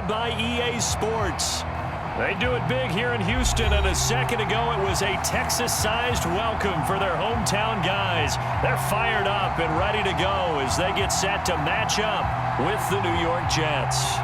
presented by EA Sports. They do it big here in Houston, and a second ago it was a Texas-sized welcome for their hometown guys. They're fired up and ready to go as they get set to match up with the New York Jets.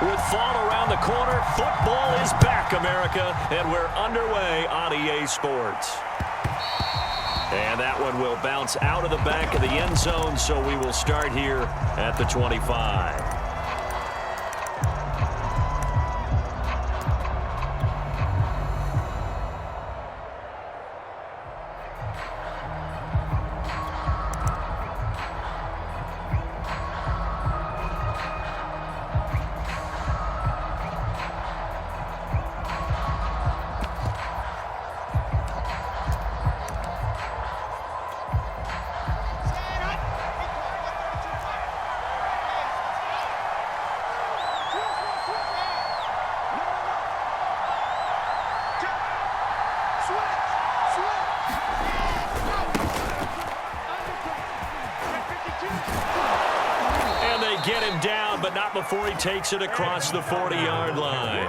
With fall around the corner, football is back, America, and we're underway on EA Sports. And that one will bounce out of the back of the end zone, so we will start here at the 25. Get him down, but not before he takes it across the 40-yard line.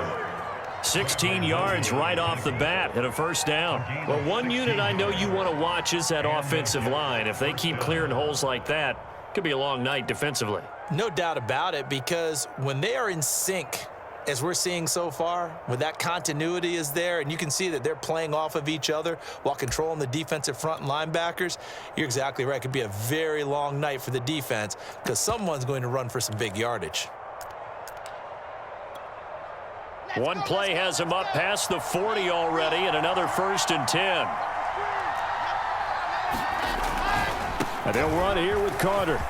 16 yards right off the bat and a first down. Well, one unit I know you want to watch is that offensive line. If they keep clearing holes like that, it could be a long night defensively. No doubt about it, because when they are in sync, as we're seeing so far, when that continuity is there and you can see that they're playing off of each other while controlling the defensive front and linebackers, you're exactly right. It could be a very long night for the defense because someone's going to run for some big yardage. One play has him up past the 40 already, and another 1st and 10. And they'll run here with Carter.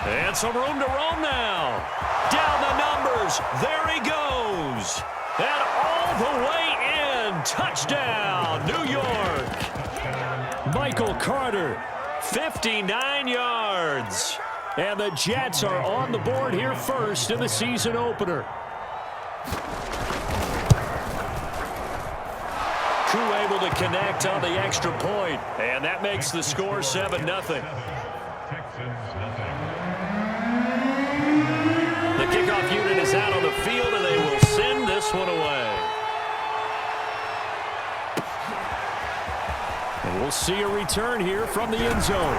And some room to roam now. Down the numbers. There he goes. And all the way in. Touchdown, New York. Michael Carter, 59 yards. And the Jets are on the board here first in the season opener. Crew able to connect on the extra point. And that makes the score 7-0. The kickoff unit is out on the field, and they will send this one away. And we'll see a return here from the end zone.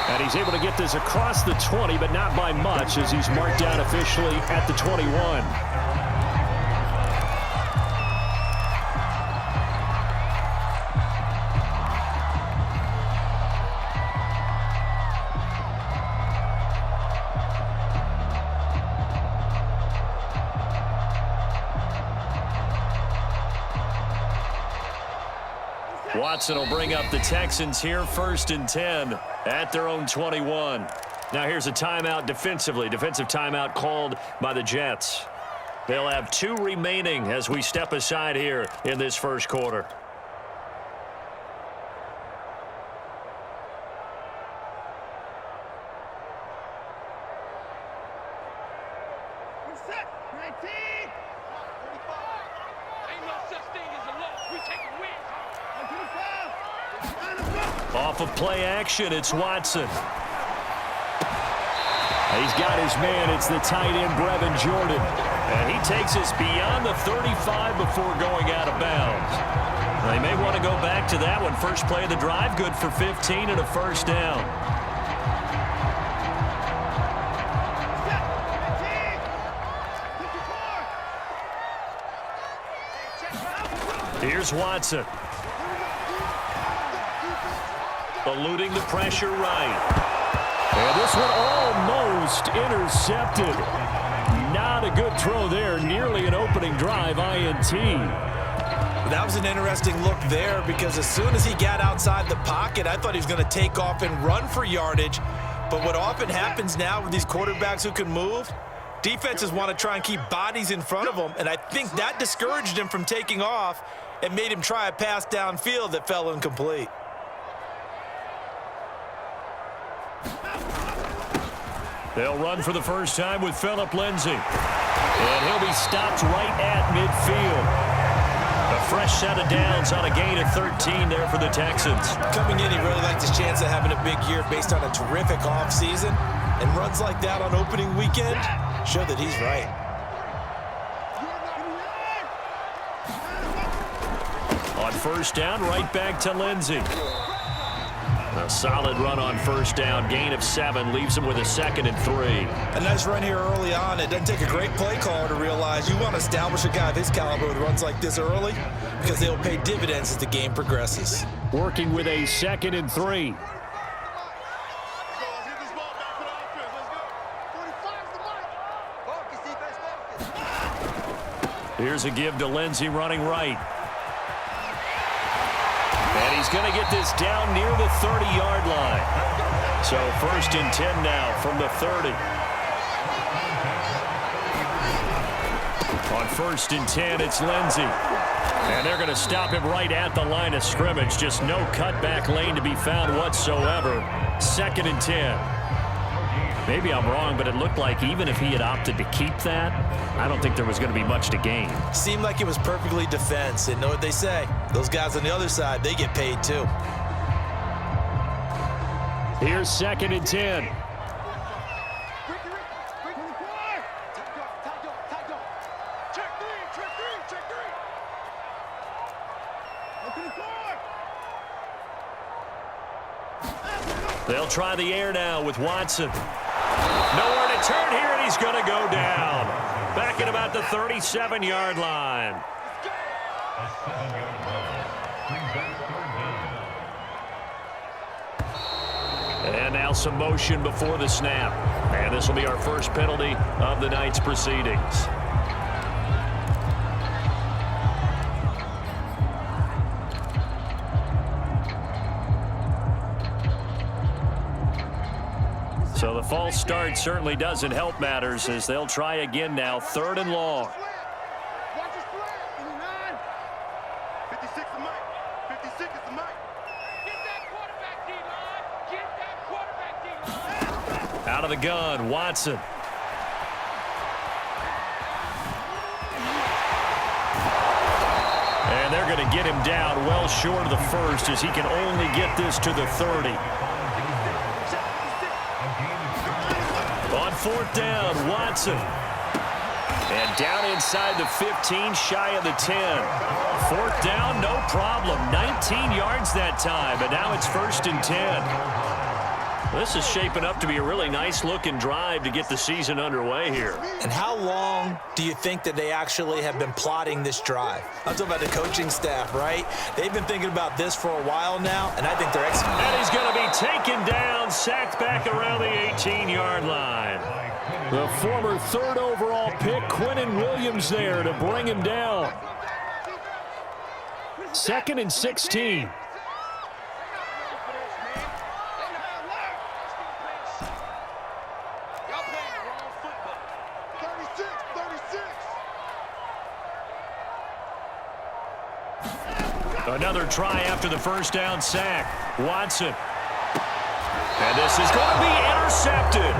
And he's able to get this across the 20, but not by much, as he's marked down officially at the 21. Watson will bring up the Texans here 1st and 10 at their own 21. Now here's a timeout defensively. Defensive timeout called by the Jets. They'll have 2 remaining as we step aside here in this first quarter. Off of play action, it's Watson. He's got his man. It's the tight end, Brevin Jordan. And he takes us beyond the 35 before going out of bounds. They may want to go back to that one. First play of the drive, good for 15 and a first down. Here's Watson. Eluding the pressure right. And this one almost intercepted. Not a good throw there. Nearly an opening drive INT. That was an interesting look there because as soon as he got outside the pocket, I thought he was going to take off and run for yardage. But what often happens now with these quarterbacks who can move, defenses want to try and keep bodies in front of them. And I think that discouraged him from taking off and made him try a pass downfield that fell incomplete. They'll run for the first time with Phillip Lindsay. And he'll be stopped right at midfield. A fresh set of downs on a gain of 13 there for the Texans. Coming in, he really liked his chance of having a big year based on a terrific offseason. And runs like that on opening weekend show that he's right. On first down, right back to Lindsay. A solid run on first down, gain of 7, leaves him with a 2nd and 3. A nice run here early on. It doesn't take a great play caller to realize you want to establish a guy of his caliber with runs like this early because they'll pay dividends as the game progresses. Working with a 2nd and 3. Here's a give to Lindsay running right. And he's going to get this down near the 30-yard line. So 1st and 10 now from the 30. On 1st and 10, it's Lindsay. And they're going to stop him right at the line of scrimmage. Just no cutback lane to be found whatsoever. 2nd and 10. Maybe I'm wrong, but it looked like even if he had opted to keep that, I don't think there was going to be much to gain. Seemed like it was perfectly defense. And know what they say? Those guys on the other side, they get paid too. Here's 2nd and 10. They'll try the air now with Watson. Nowhere to turn here, and he's going to go down. Back at about the 37-yard line. And now some motion before the snap. And this will be our first penalty of the night's proceedings. So the false start certainly doesn't help matters as they'll try again now, 3rd and long. Out of the gun, Watson. And they're going to get him down well short of the 1st as he can only get this to the 30. On 4th down, Watson. And down inside the 15, shy of the 10. 4th down, no problem. 19 yards that time, but now it's 1st and 10. This is shaping up to be a really nice-looking drive to get the season underway here. And how long do you think that they actually have been plotting this drive? I'm talking about the coaching staff, right? They've been thinking about this for a while now, and I think they're executing. And he's going to be taken down, sacked back around the 18-yard line. The former 3rd overall pick, Quinnen Williams, there to bring him down. 2nd and 16. Another try after the first down sack. Watson. And this is going to be intercepted.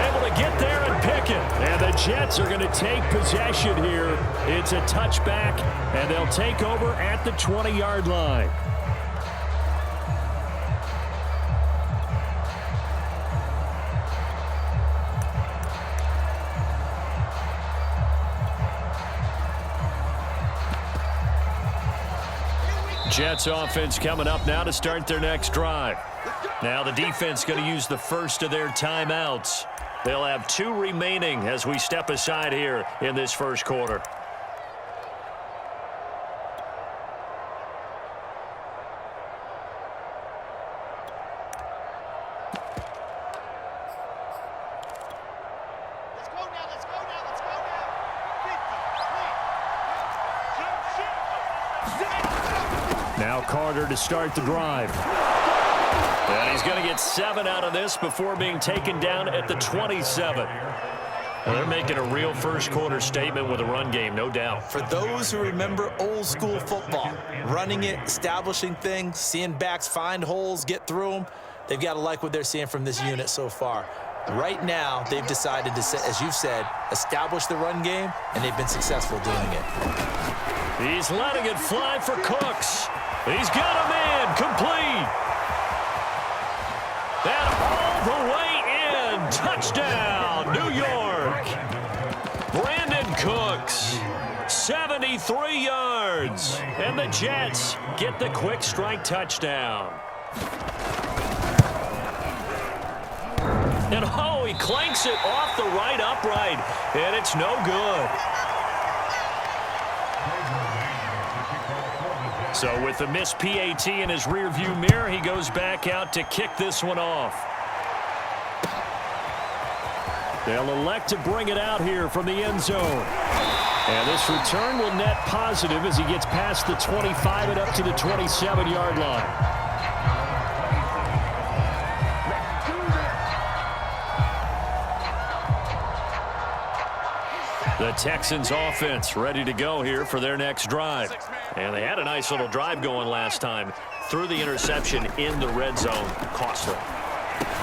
Able to get there and pick it. And the Jets are going to take possession here. It's a touchback, and they'll take over at the 20-yard line. Jets offense coming up now to start their next drive. Now the defense going to use the first of their timeouts. They'll have 2 remaining as we step aside here in this first quarter. Now Carter to start the drive. And he's going to get 7 out of this before being taken down at the 27. Well, they're making a real first quarter statement with a run game, no doubt. For those who remember old school football, running it, establishing things, seeing backs find holes, get through them, they've got to like what they're seeing from this unit so far. Right now, they've decided to, as you've said, establish the run game, and they've been successful doing it. He's letting it fly for Cooks. He's got a man complete. And all the way in. Touchdown, New York. Brandon Cooks, 73 yards. And the Jets get the quick strike touchdown. And oh, he clanks it off the right upright. And it's no good. So with the missed PAT in his rearview mirror, he goes back out to kick this one off. They'll elect to bring it out here from the end zone. And this return will net positive as he gets past the 25 and up to the 27-yard line. The Texans offense ready to go here for their next drive. And they had a nice little drive going last time. Threw the interception in the red zone. Costly.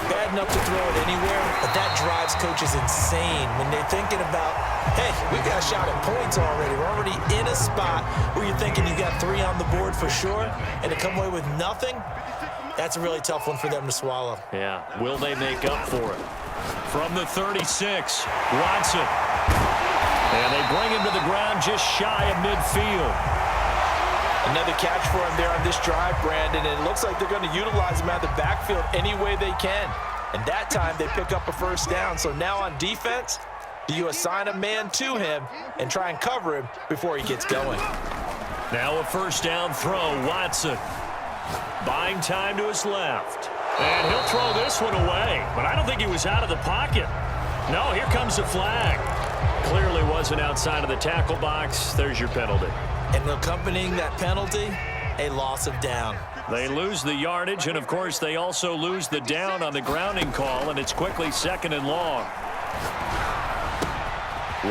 Bad enough to throw it anywhere, but that drives coaches insane when they're thinking about, hey, we got a shot at points already. We're already in a spot where you're thinking you got 3 on the board for sure, and to come away with nothing, that's a really tough one for them to swallow. Yeah. Will they make up for it? From the 36, Watson. And they bring him to the ground just shy of midfield. Another catch for him there on this drive, Brandon, and it looks like they're going to utilize him out of the backfield any way they can. And that time they pick up a first down. So now on defense, do you assign a man to him and try and cover him before he gets going? Now a first down throw, Watson. Buying time to his left. And he'll throw this one away. But I don't think he was out of the pocket. No, here comes the flag. Clearly wasn't outside of the tackle box. There's your penalty. And accompanying that penalty, a loss of down. They lose the yardage, and, of course, they also lose the down on the grounding call, and it's quickly 2nd and long.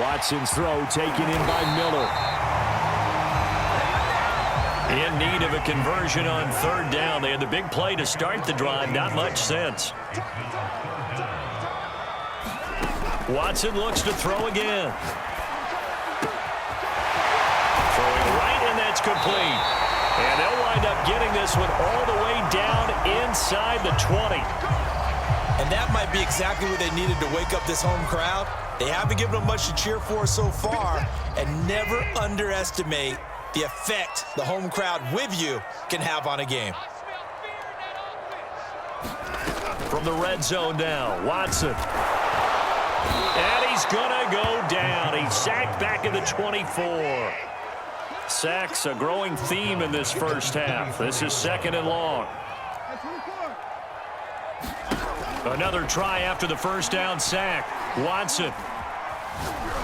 Watson's throw taken in by Miller. In need of a conversion on 3rd down. They had the big play to start the drive. Not much sense. Watson looks to throw again. Throwing right, and that's complete. And they'll wind up getting this one all the way down inside the 20. And that might be exactly what they needed to wake up this home crowd. They haven't given them much to cheer for so far, and never underestimate the effect the home crowd with you can have on a game. From the red zone now, Watson. And he's going to go down. He's sacked back at the 24. Sacks a growing theme in this first half. This is 2nd and long. Another try after the first down sack. Watson.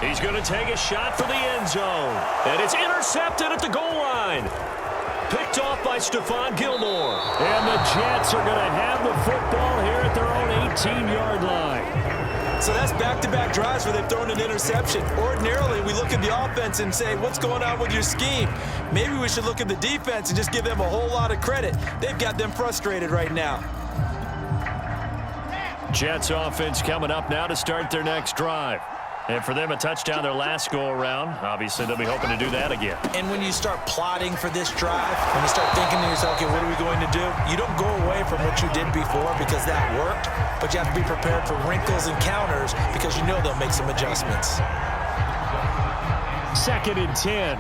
He's going to take a shot for the end zone. And it's intercepted at the goal line. Picked off by Stephon Gilmore. And the Jets are going to have the football here at their own 18-yard line. So that's back-to-back drives where they've thrown an interception. Ordinarily, we look at the offense and say, what's going on with your scheme? Maybe we should look at the defense and just give them a whole lot of credit. They've got them frustrated right now. Jets offense coming up now to start their next drive. And for them, a touchdown their last go-around. Obviously, they'll be hoping to do that again. And when you start plotting for this drive, when you start thinking to yourself, okay, what are we going to do? You don't go away from what you did before because that worked, but you have to be prepared for wrinkles and counters because you know they'll make some adjustments. 2nd and 10.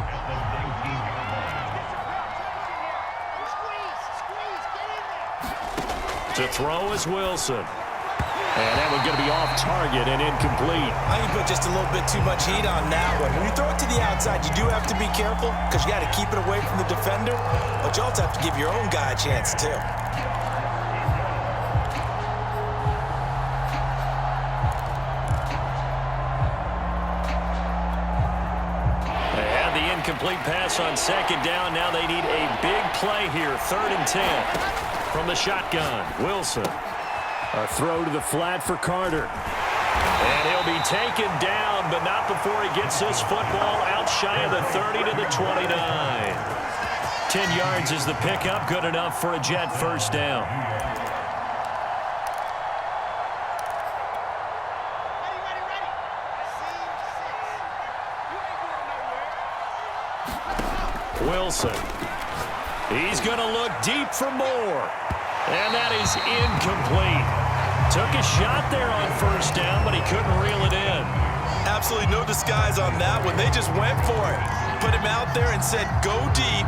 To throw is Wilson. And that one's going to be off target and incomplete. I think you put just a little bit too much heat on that one. When you throw it to the outside, you do have to be careful because you got to keep it away from the defender, but you also have to give your own guy a chance too. They had the incomplete pass on 2nd down. Now they need a big play here. 3rd and 10 from the shotgun. Wilson. A throw to the flat for Carter. And he'll be taken down, but not before he gets this football out shy of the 30 to the 29. 10 yards is the pickup. Good enough for a Jet first down. Wilson. He's going to look deep for more. And that is incomplete. Took a shot there on first down, but he couldn't reel it in. Absolutely no disguise on that one. They just went for it. Put him out there and said, go deep.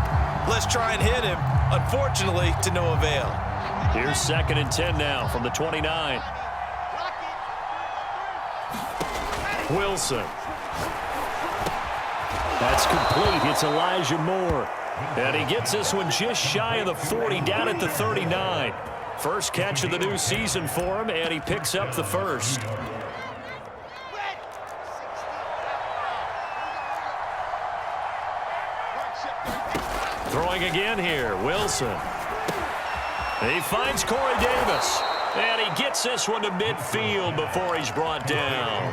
Let's try and hit him. Unfortunately, to no avail. Here's 2nd and 10 now from the 29. Wilson. That's complete. It's Elijah Moore. And he gets this one just shy of the 40, down at the 39. First catch of the new season for him, and he picks up the first. Throwing again here, Wilson. He finds Corey Davis. And he gets this one to midfield before he's brought down.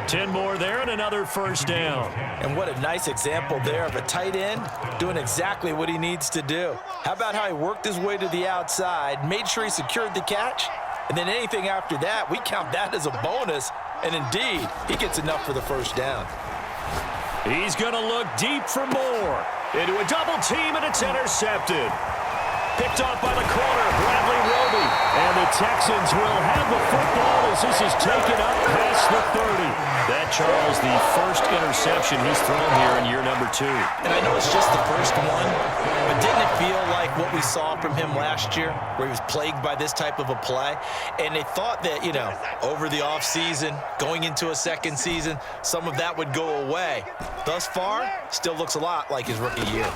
10 more there and another first down. And what a nice example there of a tight end doing exactly what he needs to do. How about how he worked his way to the outside, made sure he secured the catch, and then anything after that, we count that as a bonus. And indeed, he gets enough for the first down. He's going to look deep for more. Into a double team, and it's intercepted. Picked off by the corner, Bradley Roby. And the Texans will have the football as this is taken up past the 30. That, Charles, the first interception he's thrown here in year number 2. And I know it's just the first one, but didn't it feel like what we saw from him last year, where he was plagued by this type of a play? And they thought that, you know, over the offseason, going into a second season, some of that would go away. Thus far, still looks a lot like his rookie year.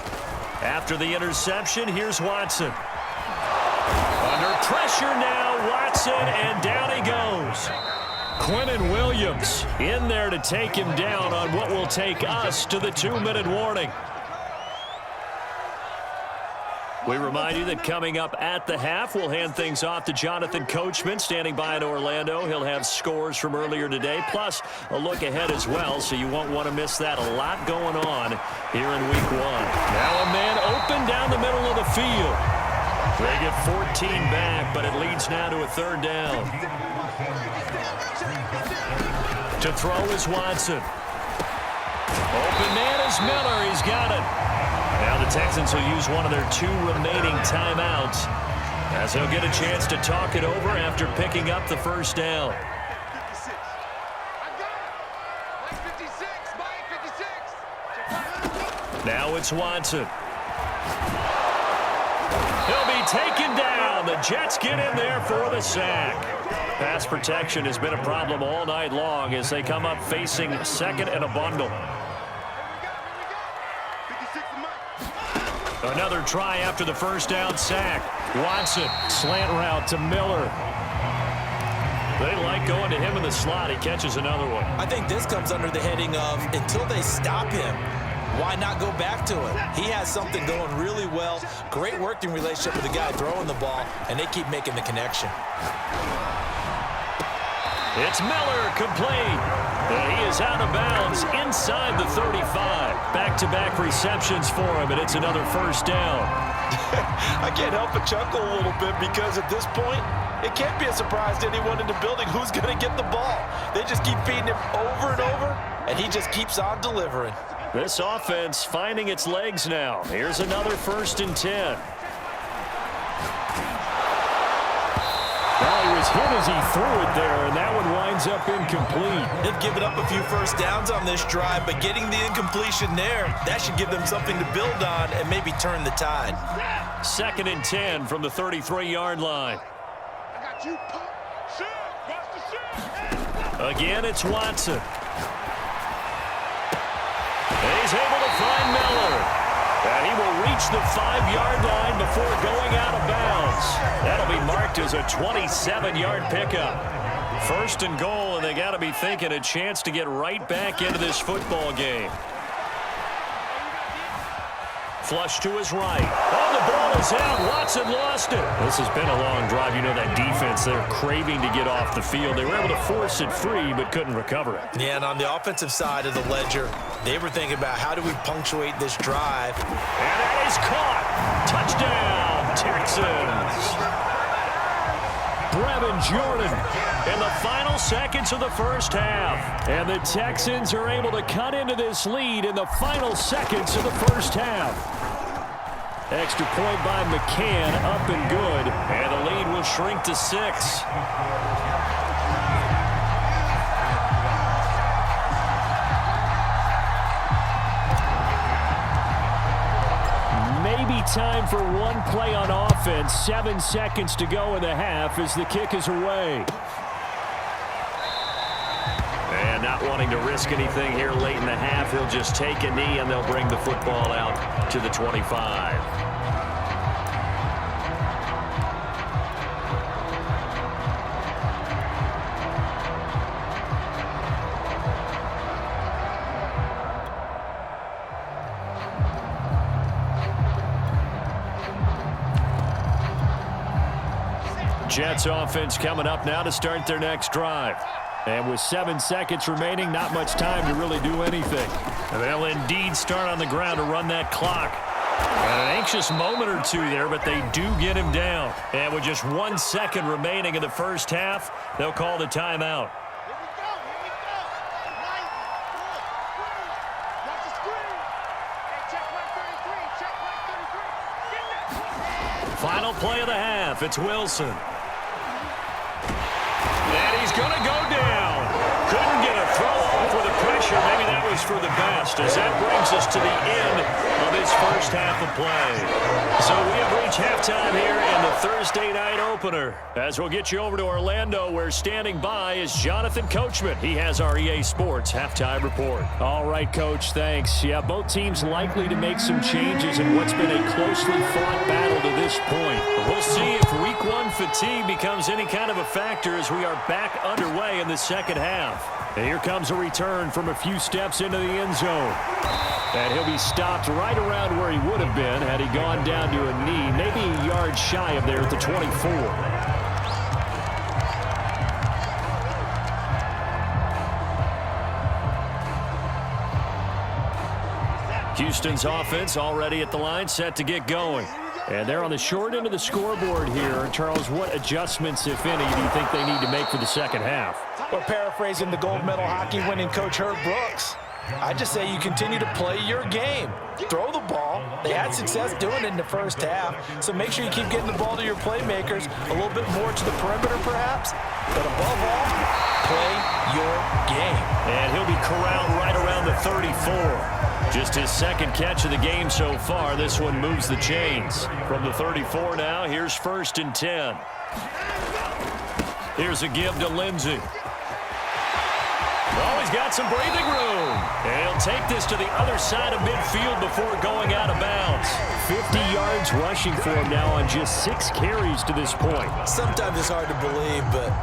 After the interception, here's Watson. Under pressure now, Watson, and down he goes. Quinnen Williams in there to take him down on what will take us to the 2-minute warning. We remind you that coming up at the half, we'll hand things off to Jonathan Coachman, standing by in Orlando. He'll have scores from earlier today, plus a look ahead as well, so you won't want to miss that. A lot going on here in Week 1. Now a man open down the middle of the field. They get 14 back, but it leads now to a 3rd down. To throw is Watson. Open man is Miller. He's got it. Now the Texans will use one of their 2 remaining timeouts as they'll get a chance to talk it over after picking up the first down. Now it's Watson. He'll be taken down. The Jets get in there for the sack. Pass protection has been a problem all night long as they come up facing 2nd and a bundle. Another try after the first down sack. Watson, slant route to Miller. They like going to him in the slot. He catches another one. I think this comes under the heading of until they stop him, why not go back to it? He has something going really well. Great working relationship with the guy throwing the ball, and they keep making the connection. It's Miller, complete. And he is out of bounds inside the 35. Back-to-back receptions for him, and it's another first down. I can't help but chuckle a little bit because at this point, it can't be a surprise to anyone in the building who's going to get the ball. They just keep feeding him over and over, and he just keeps on delivering. This offense finding its legs now. Here's another 1st and 10. Well, he was hit as he threw it there, and that one winds up incomplete. They've given up a few first downs on this drive, but getting the incompletion there, that should give them something to build on and maybe turn the tide. 2nd and 10 from the 33-yard line. Again, it's Watson. He's able to find Miller. And he will reach the 5-yard line before going out of bounds. That'll be marked as a 27-yard pickup. 1st and goal, and they got to be thinking a chance to get right back into this football game. Flush to his right. Oh, the ball is out. Watson lost it. This has been a long drive. You know that defense, they're craving to get off the field. They were able to force it free, but couldn't recover it. Yeah, and on the offensive side of the ledger, they were thinking about how do we punctuate this drive. And that is caught. Touchdown, Texans. Brevin Jordan in the final seconds of the first half. And the Texans are able to cut into this lead in the final seconds of the first half. Extra point by McCann, up and good. And the lead will shrink to 6. Maybe time for one play on offense. 7 seconds to go in the half as the kick is away. And not wanting to risk anything here late in the half, he'll just take a knee and they'll bring the football out to the 25. Jets offense coming up now to start their next drive. And with 7 seconds remaining, not much time to really do anything. And they'll indeed start on the ground to run that clock. An anxious moment or two there, but they do get him down. And with just 1 second remaining in the first half, they'll call the timeout. Final play of the half, it's Wilson. And he's going to go down. Couldn't get a throw off with the pressure. Maybe that was for the best, as that brings us to the end of this first half of play. So we have reached halftime here in the Thursday night opener. As we'll get you over to Orlando, where standing by is Jonathan Coachman. He has our EA Sports halftime report. All right, Coach, thanks. Yeah, both teams likely to make some changes in what's been a closely fought battle to this point. We'll see if week 1 fatigue becomes any kind of a factor as we are back underway in the second half. And here comes a return from a few steps into the end zone. And he'll be stopped right around where he would have been had he gone down to a knee, maybe a yard shy of there at the 24. Houston's offense already at the line, set to get going. And they're on the short end of the scoreboard here. Charles, what adjustments, if any, do you think they need to make for the second half? Well, paraphrasing the gold medal hockey winning coach Herb Brooks, I just say you continue to play your game. Throw the ball. They had success doing it in the first half, so make sure you keep getting the ball to your playmakers, a little bit more to the perimeter perhaps, but above all, play your game. And he'll be corralled right around the 34. Just his second catch of the game so far. This one moves the chains. From the 34 now, here's 1st and 10. Here's a give to Lindsey. Oh, he's got some breathing room. And he'll take this to the other side of midfield before going out of bounds. 50 yards rushing for him now on just 6 carries to this point. Sometimes it's hard to believe, but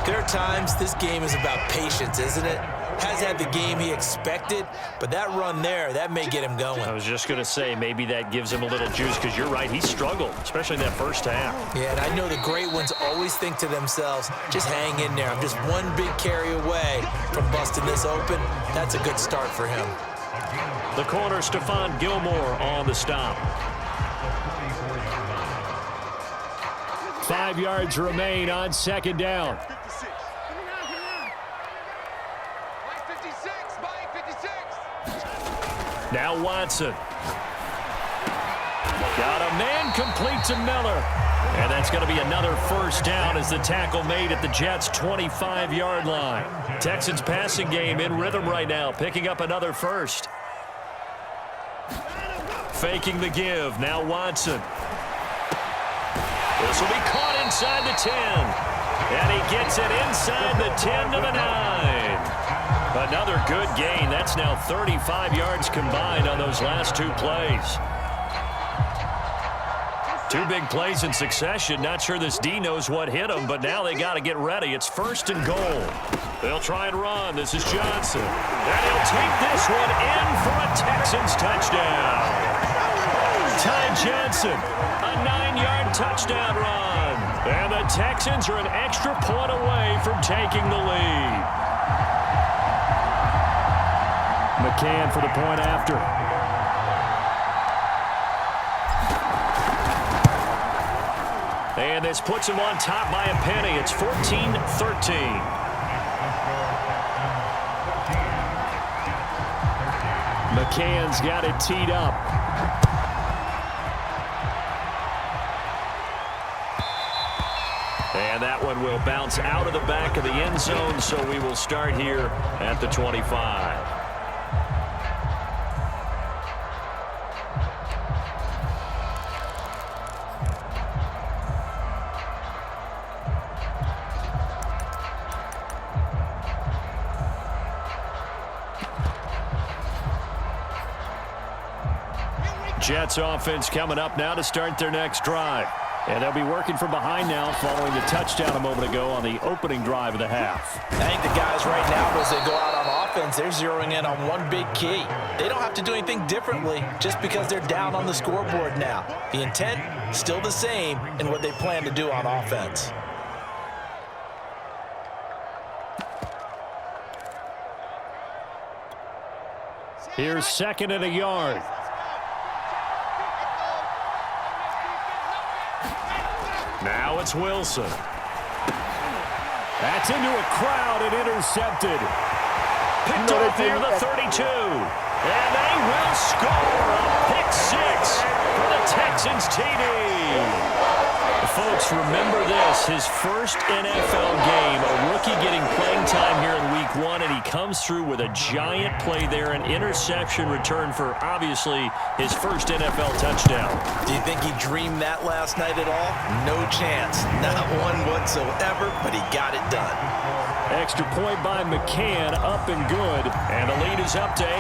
there are times this game is about patience, isn't it? Has had the game he expected, but that run there, that may get him going. I was just going to say, maybe that gives him a little juice, because you're right, he struggled, especially in that first half. Yeah, and I know the great ones always think to themselves, just hang in there. I'm just one big carry away from busting this open. That's a good start for him. The corner, Stephon Gilmore on the stop. 5 yards remain on 2nd down. Now Watson. Got a man complete to Miller. And that's going to be another 1st down as the tackle made at the Jets' 25-yard line. Texans passing game in rhythm right now, picking up another 1st. Faking the give. Now Watson. This will be caught inside the 10. And he gets it inside the 10 to the 9. Another good gain. That's now 35 yards combined on those last 2 plays. 2 big plays in succession. Not sure this D knows what hit him, but now they got to get ready. It's 1st and goal. They'll try and run. This is Johnson. And he'll take this one in for a Texans touchdown. Ty Johnson, a 9-yard touchdown run. And the Texans are an extra point away from taking the lead. McCann for the point after. And this puts him on top by a penny. It's 14-13. McCann's got it teed up. And that one will bounce out of the back of the end zone, so we will start here at the 25. Jets offense coming up now to start their next drive. And they'll be working from behind now following the touchdown a moment ago on the opening drive of the half. I think the guys right now, as they go out on offense, they're zeroing in on one big key. They don't have to do anything differently just because they're down on the scoreboard now. The intent, still the same in what they plan to do on offense. Here's 2nd and a yard. Now it's Wilson. That's into a crowd and intercepted. Picked off near the 32. And they will score a pick six for the Texans TD. Folks, remember this, his first NFL game, a rookie getting playing time here in week 1, and he comes through with a giant play there, an interception return for, obviously, his first NFL touchdown. Do you think he dreamed that last night at all? No chance. Not one whatsoever, but he got it done. Extra point by McCann, up and good, and the lead is up to 8.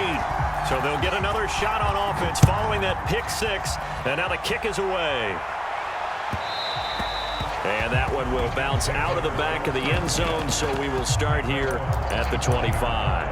So they'll get another shot on offense following that pick six, and now the kick is away. And that one will bounce out of the back of the end zone, so we will start here at the 25.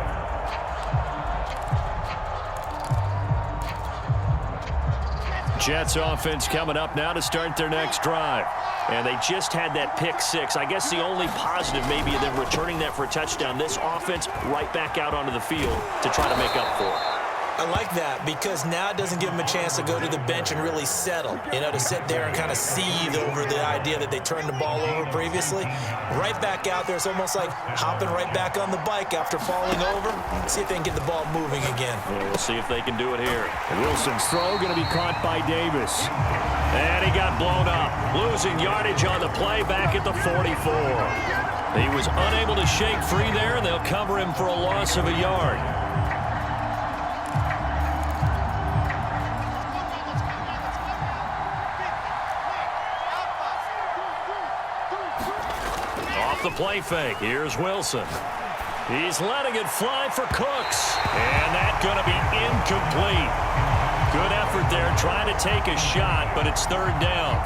Jets offense coming up now to start their next drive. And they just had that pick six. I guess the only positive maybe of them returning that for a touchdown. This offense right back out onto the field to try to make up for it. I like that because now it doesn't give them a chance to go to the bench and really settle, to sit there and kind of seethe over the idea that they turned the ball over previously. Right back out there, it's almost like hopping right back on the bike after falling over. See if they can get the ball moving again. Well, we'll see if they can do it here. Wilson's throw going to be caught by Davis. And he got blown up, losing yardage on the play back at the 44. He was unable to shake free there, and they'll cover him for a loss of a yard. The play fake. Here's Wilson. He's letting it fly for Cooks. And that's going to be incomplete. Good effort there trying to take a shot, but it's 3rd down.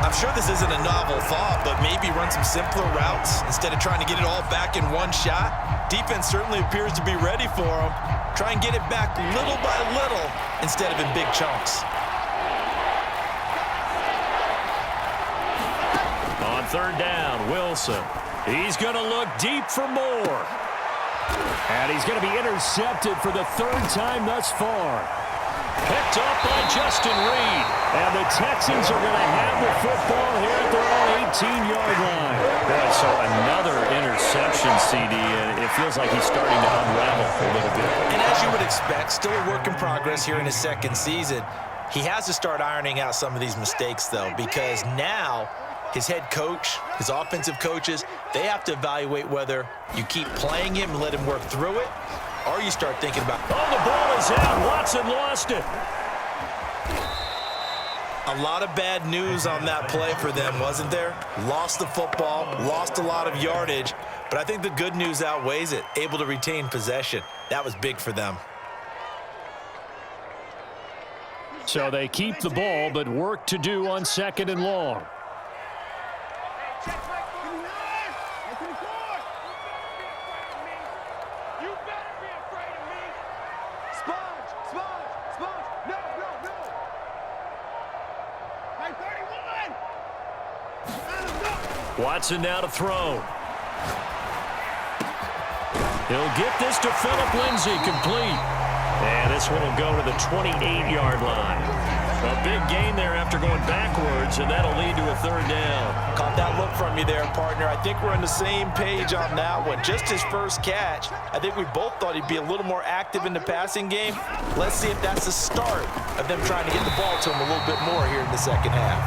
I'm sure this isn't a novel thought, but maybe run some simpler routes instead of trying to get it all back in one shot. Defense certainly appears to be ready for him. Try and get it back little by little instead of in big chunks. On 3rd down, Wilson. He's going to look deep for more. And he's going to be intercepted for the 3rd time thus far. Picked up by Justin Reed. And the Texans are going to have the football here at their own 18-yard line. So another interception, CD, and it feels like he's starting to unravel a little bit. And as you would expect, still a work in progress here in his 2nd season. He has to start ironing out some of these mistakes, though, because now his head coach, his offensive coaches, they have to evaluate whether you keep playing him and let him work through it, or you start thinking about, oh, the ball is out. Watson lost it. A lot of bad news on that play for them, wasn't there? Lost the football, lost a lot of yardage, but I think the good news outweighs it. Able to retain possession. That was big for them. So they keep the ball, but work to do on 2nd and long. Watson now to throw. He'll get this to Phillip Lindsay, complete. And this one will go to the 28-yard line. A big gain there after going backwards, and that'll lead to a third down. Caught that look from you there, partner. I think we're on the same page on that one. Just his first catch, I think we both thought he'd be a little more active in the passing game. Let's see if that's the start of them trying to get the ball to him a little bit more here in the second half.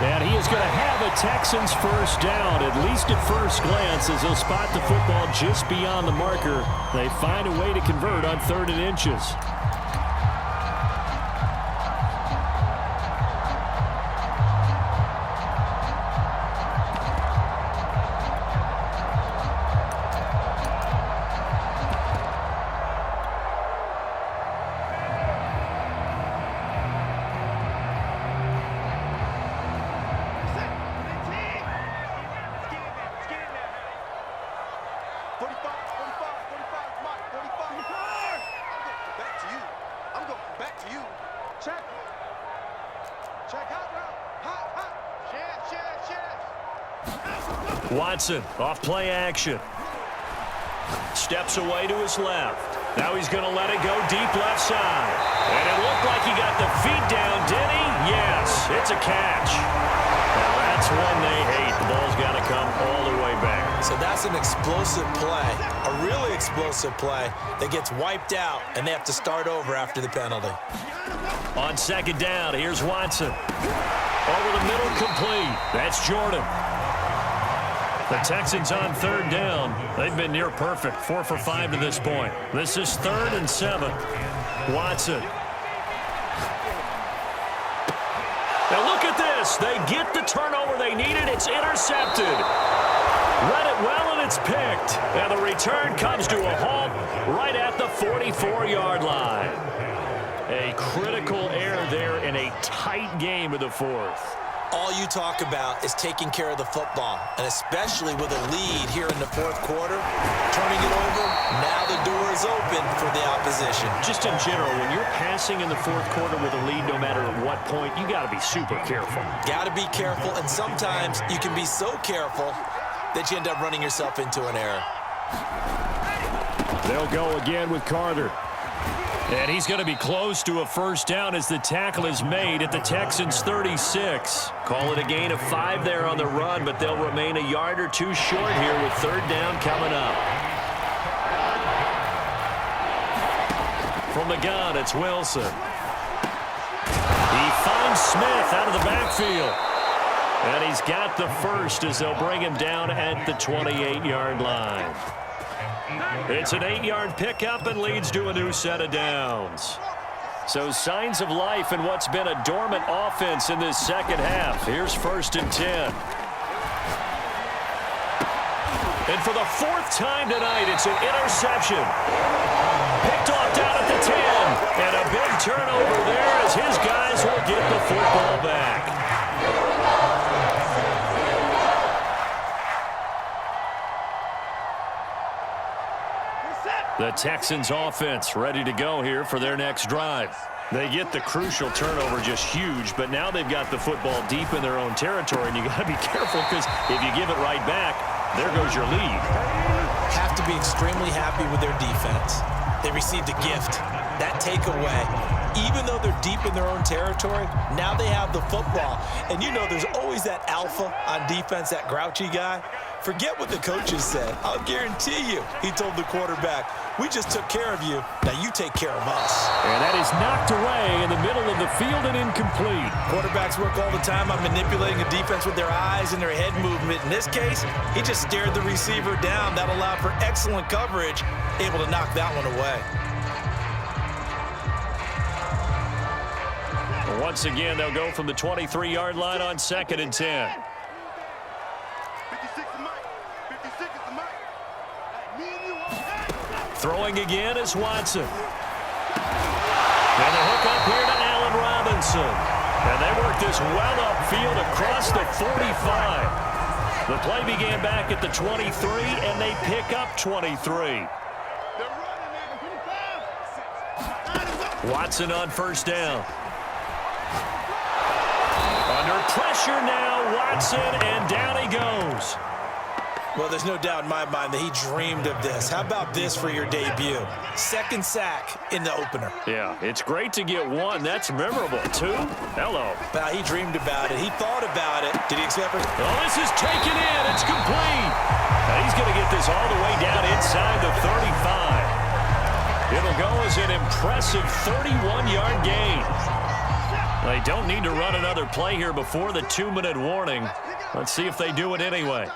And he is going to have a Texans first down, at least at first glance, as they'll spot the football just beyond the marker. They find a way to convert on 3rd and inches. Watson off play action. Steps away to his left. Now he's going to let it go deep left side. And it looked like he got the feet down, did he? Yes, it's a catch. Now that's one they hate. The ball's got to come all the way back. So that's an explosive play, a really explosive play that gets wiped out, and they have to start over after the penalty. On 2nd down, here's Watson. Over the middle, complete. That's Jordan. The Texans on 3rd down. They've been near perfect, 4 for 5 to this point. This is 3rd and 7. Watson. Now look at this. They get the turnover they needed. It's intercepted. Read it well, and it's picked. And the return comes to a halt right at the 44-yard line. A critical error there in a tight game of the 4th. All you talk about is taking care of the football, and especially with a lead here in the 4th quarter, turning it over, now the door is open for the opposition. Just in general, when you're passing in the 4th quarter with a lead, no matter at what point, you got to be super careful. Got to be careful, and sometimes you can be so careful that you end up running yourself into an error. They'll go again with Carter. And he's going to be close to a first down as the tackle is made at the Texans' 36. Call it a gain of 5 there on the run, but they'll remain a yard or 2 short here with 3rd down coming up. From the gun, it's Wilson. He finds Smith out of the backfield. And he's got the first as they'll bring him down at the 28-yard line. It's an 8-yard pickup and leads to a new set of downs. So signs of life in what's been a dormant offense in this second half. Here's 1st and 10. And for the 4th time tonight, it's an interception. Picked off down at the 10. And a big turnover there as his guys will get the football back. The Texans offense ready to go here for their next drive. They get the crucial turnover, just huge, but now they've got the football deep in their own territory, and you got to be careful because if you give it right back, there goes your lead. Have to be extremely happy with their defense. They received a gift. That takeaway, even though they're deep in their own territory, now they have the football. And you know there's always that alpha on defense, that grouchy guy. Forget what the coaches said. I'll guarantee you, he told the quarterback, we just took care of you. Now you take care of us. And that is knocked away in the middle of the field and incomplete. Quarterbacks work all the time on manipulating a defense with their eyes and their head movement. In this case, he just stared the receiver down. That allowed for excellent coverage, able to knock that one away. Once again, they'll go from the 23-yard line on 2nd and 10. Throwing again is Watson. And the hook up here to Allen Robinson. And they work this well upfield across the 45. The play began back at the 23, and they pick up 23. Watson on 1st down. Under pressure now, Watson, and down he goes. Well, there's no doubt in my mind that he dreamed of this. How about this for your debut? Second sack in the opener. Yeah, it's great to get one. That's memorable. Two? Hello. Well, he dreamed about it. He thought about it. Did he accept it? Oh, this is taken in. It's complete. And he's going to get this all the way down inside the 35. It'll go as an impressive 31-yard gain. They don't need to run another play here before the 2-minute warning. Let's see if they do it anyway.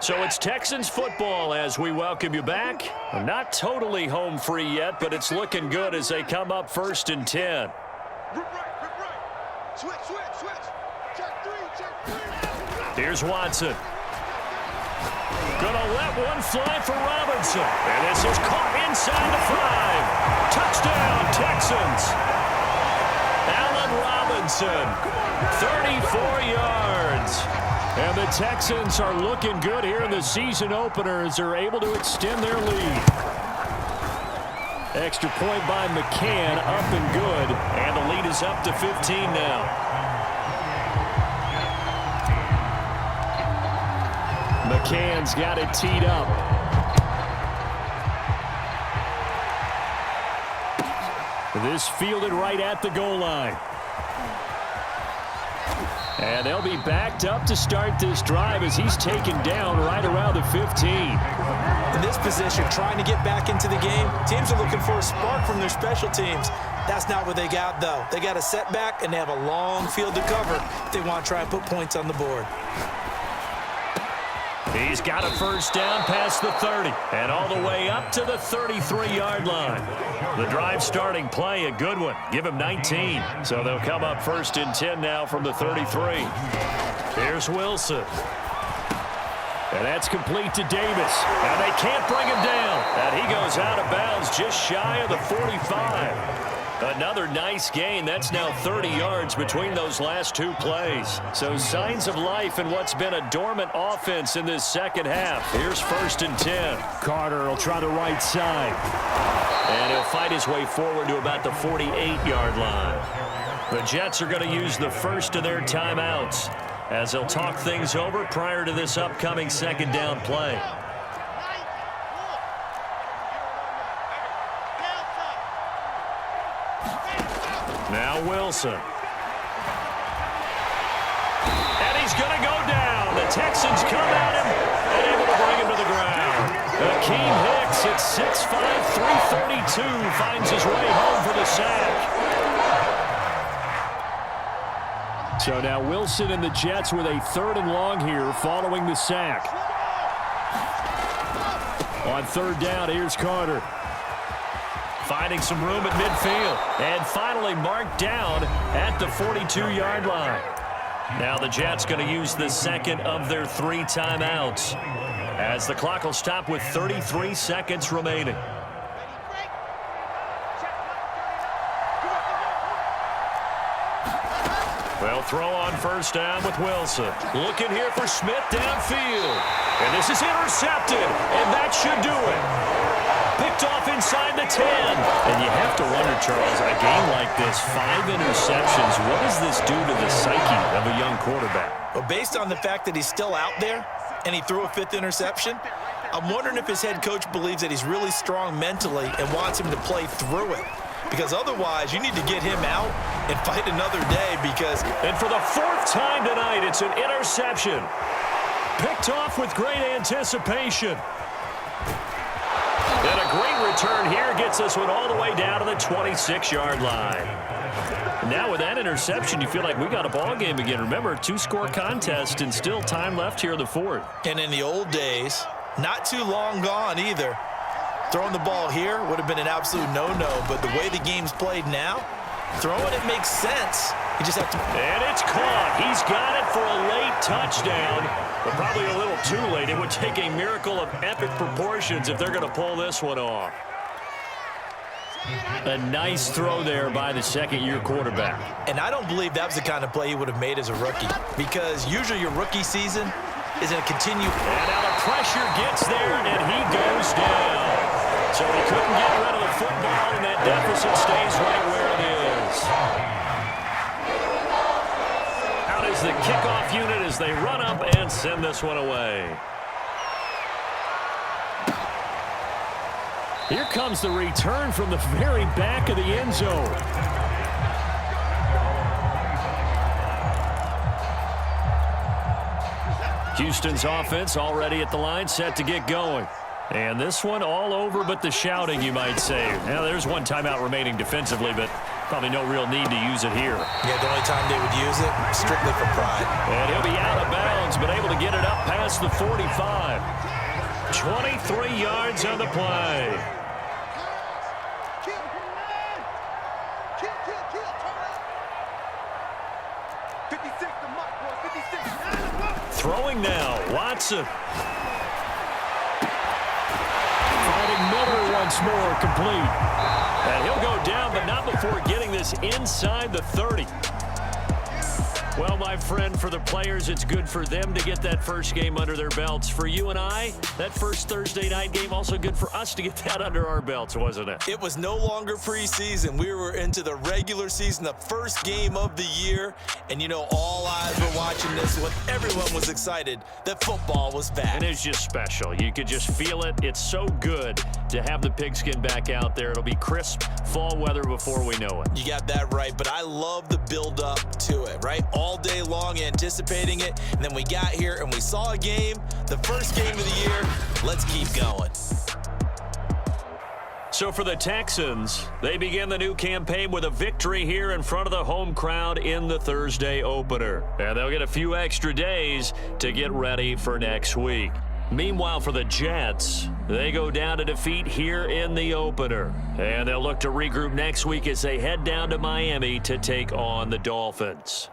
So it's Texans football as we welcome you back. Not totally home free yet, but it's looking good as they come up 1st and 10. Here's Watson. Gonna let one fly for Robinson. And this is caught inside the 5. Touchdown, Texans. Allen Robinson, 34 yards. And the Texans are looking good here in the season opener as they're able to extend their lead. Extra point by McCann, up and good. And the lead is up to 15 now. McCann's got it teed up. This fielded right at the goal line. And they'll be backed up to start this drive as he's taken down right around the 15. In this position, trying to get back into the game, teams are looking for a spark from their special teams. That's not what they got, though. They got a setback, and they have a long field to cover if they want to try and put points on the board. He's got a first down past the 30 and all the way up to the 33-yard line. The drive starting play, a good one. Give him 19. So they'll come up 1st and 10 now from the 33. Here's Wilson. And that's complete to Davis. And they can't bring him down. And he goes out of bounds just shy of the 45. Another nice gain. That's now 30 yards between those last two plays. So signs of life in what's been a dormant offense in this second half. Here's 1st and 10. Carter will try the right side. And he'll fight his way forward to about the 48-yard line. The Jets are going to use the first of their timeouts as they'll talk things over prior to this upcoming second down play. Now Wilson. And he's going to go down. The Texans come at him and able to bring him to the ground. Akeem Hicks at 6'5", 332 finds his way home for the sack. So now Wilson and the Jets with a 3rd and long here following the sack. On 3rd down, here's Carter. Finding some room at midfield. And finally marked down at the 42-yard line. Now the Jets going to use the second of their 3 timeouts as the clock will stop with 33 seconds remaining. They'll throw on 1st down with Wilson. Looking here for Smith downfield. And this is intercepted. And that should do it. Picked off inside the 10. And you have to wonder, Charles, a game like this, 5 interceptions, what does this do to the psyche of a young quarterback? Well, based on the fact that he's still out there and he threw a 5th interception, I'm wondering if his head coach believes that he's really strong mentally and wants him to play through it. Because otherwise, you need to get him out and fight another day because... And for the 4th time tonight, it's an interception. Picked off with great anticipation. And a great return here gets this one all the way down to the 26-yard line. Now with that interception, you feel like we got a ball game again. Remember, 2-score contest and still time left here in the 4th. And in the old days, not too long gone either, throwing the ball here would have been an absolute no-no. But the way the game's played now, throwing it makes sense. You just have to... And it's caught. He's got it for a late touchdown, but probably a little too late. It would take a miracle of epic proportions if they're going to pull this one off. A nice throw there by the second-year quarterback. And I don't believe that was the kind of play he would have made as a rookie, because usually your rookie season, is going to continue. And now the pressure gets there, and he goes down. So he couldn't get rid of the football, and that deficit stays right where it is. Out is the kickoff unit as they run up and send this one away. Here comes the return from the very back of the end zone. Houston's offense already at the line, set to get going. And this one all over but the shouting, you might say. Now, there's one timeout remaining defensively, but probably no real need to use it here. Yeah, the only time they would use it, strictly for pride. And he'll be out of bounds, but able to get it up past the 45. 23 yards on the play. Throwing now, Watson. Finding Miller once more, complete. And he'll go down, but not before getting this inside the 30. Well, my friend, for the players, it's good for them to get that first game under their belts. For you and I, that first Thursday night game, also good for us to get that under our belts, wasn't it? It was no longer preseason. We were into the regular season, the first game of the year. And, you know, all eyes were watching this when everyone was excited that football was back. And it's just special. You could just feel it. It's so good to have the pigskin back out there. It'll be crisp fall weather before we know it. You got that right, but I love the build-up to it, right? All day long anticipating it, and then we got here and we saw a game, the first game of the year. Let's keep going. So for the Texans, they begin the new campaign with a victory here in front of the home crowd in the Thursday opener. And they'll get a few extra days to get ready for next week. Meanwhile, for the Jets, they go down to defeat here in the opener. And they'll look to regroup next week as they head down to Miami to take on the Dolphins.